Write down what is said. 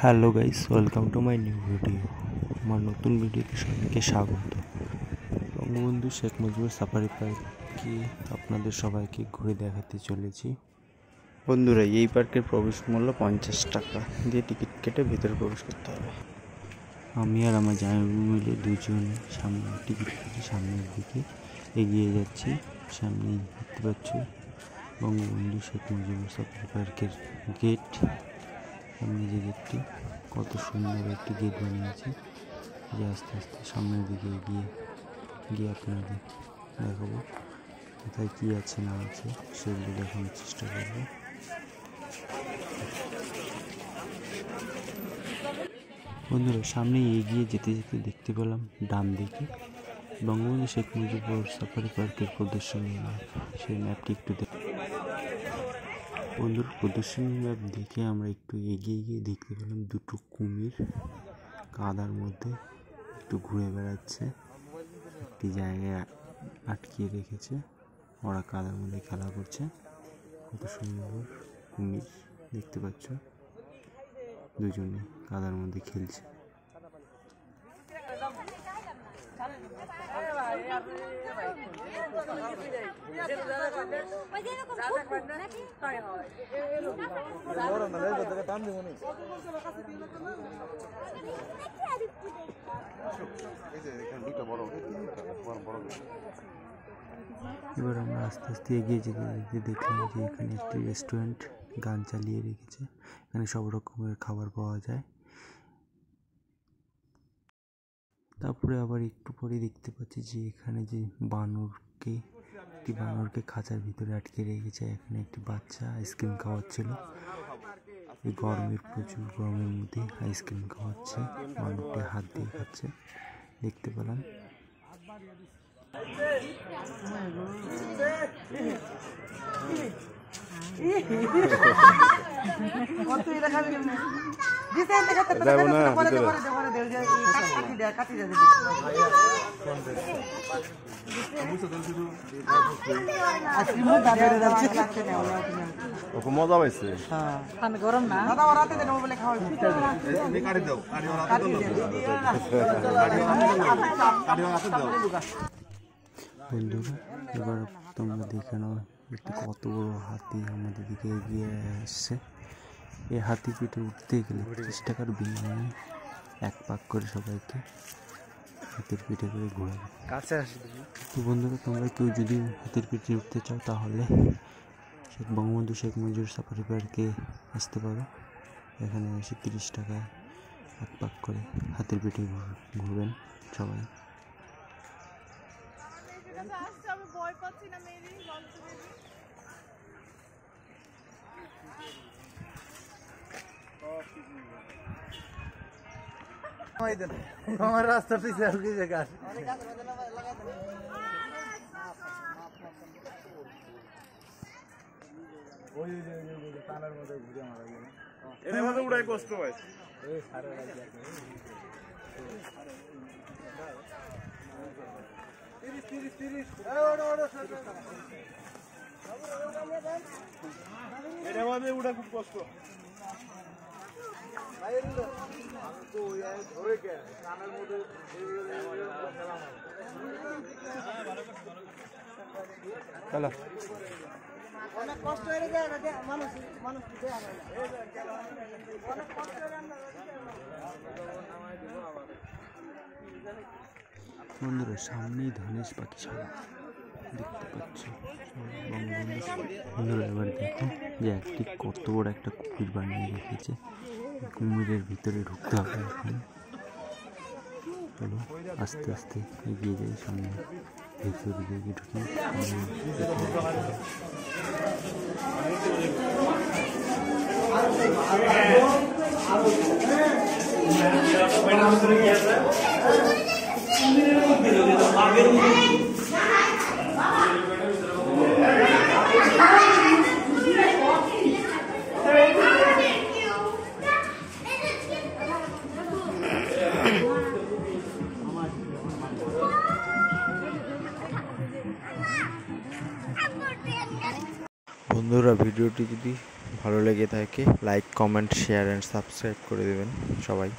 Hello guys, welcome to my new video. আমার নতুন ভিডিওতে সবাইকে স্বাগত। বঙ্গবন্ধু শেখ মুজিবুর সাফারি পার্কে আপনাদের সবাইকে ঘুরে দেখাতে চলেছি। বন্ধুরা, এই পার্কের প্রবেশ মূল্য 50 টাকা দিয়ে টিকিট কেটে ভেতরে প্রবেশ করতে হবে। আমি আর আমার জামাইবাবু মিলে দুজন সামনে টিকিট কেটে সামনের দিকে এগিয়ে যাচ্ছি। সামনেই দেখতে পাচ্ছি বঙ্গবন্ধু শেখ মুজিবুর সাফারি পার্কের গেট। সামনে যে গেটটি, কত সুন্দর একটি গেট বানিয়েছে। যে আস্তে আস্তে সামনের দিকে গিয়ে আপনাদের দেখাবো কোথায় কী আছে না আছে সেগুলো দেখানোর চেষ্টা করবো। বন্ধুরা, সামনে এগিয়ে যেতে যেতে দেখতে পেলাম ডান দিকে বঙ্গবন্ধু শেখ মুজিবুর সাফারি পার্কের প্রদর্শনী ম্যাপ। সেই ম্যাপটি একটু বন্ধুর প্রদর্শনী ম্যাপ দেখে আমরা একটু এগিয়ে গিয়ে দেখতে পেলাম দুটো কুমির কাদার মধ্যে একটু ঘুরে বেড়াচ্ছে। একটি জায়গায় আটকিয়ে রেখেছে, ওরা কাদার মধ্যে খেলা করছে। কত সুন্দর কুমির দেখতে পাচ্ছ, দুজনে কাদার মধ্যে খেলছে। এবার আমরা আস্তে আস্তে এগিয়ে যেতে যেতে দেখলাম যে এখানে একটি রেস্টুরেন্ট গান চালিয়ে রেখেছে। এখানে সব রকমের খাবার পাওয়া যায়। তারপরে আবার একটু পরে দেখতে পাচ্ছি যে এখানে যে একটি বানরকে খাঁচার ভিতরে আটকে রেখেছে। এখানে একটি বাচ্চা আইসক্রিম খাওয়াচ্ছিল। এই প্রচুর গরমের মধ্যে আইসক্রিম খাওয়াচ্ছে, বানরটি হাত দিয়ে খাচ্ছে দেখতে পেলাম। মজা পাইছে গরম না বন্ধুরা, এবার তোমরা দেখে নাও একটি কত বড় হাতি আমাদের দিকে এগিয়ে আসছে। এই হাতি পিঠে উঠতে গেলে 30 টাকার বিনিময়ে এক পাক করে সবাইকে হাতির পিঠে করে ঘোরাবে। তো বন্ধুরা, তোমরা কেউ যদি হাতির পিঠে উঠতে চাও তাহলে বঙ্গবন্ধু শেখ মুজিবুর সাফারি পার্কে আসতে পারো। এখানে এসে 30 টাকায় এক পাক করে হাতির পিঠে ঘুরবেন সবাই। আমার রাস্তা পিছিয়ে আর কি জায়গা এর মধ্যে উড়াই কষ্ট হয়। এর মধ্যে উড়া খুব কষ্ট। চলো, অনেক কষ্ট হয়ে যায় না মানুষ বন্ধুরা, সামনেই ধনেশ পাখি ছাড়া দেখতে পাচ্ছ বন্ধুরা। এবার দেখো যে একটি কত বড় একটা কুমির বানিয়ে রেখেছে। কুমিরের ভিতরে ঢুকতে হবে এখন। চলো আস্তে আস্তে এগিয়ে যাই সামনে, ভিতরে দিকে ঢুকি। বন্ধুরা, ভিডিওটি যদি ভালো লেগে থাকে like comment share and subscribe করে দেবেন সবাই।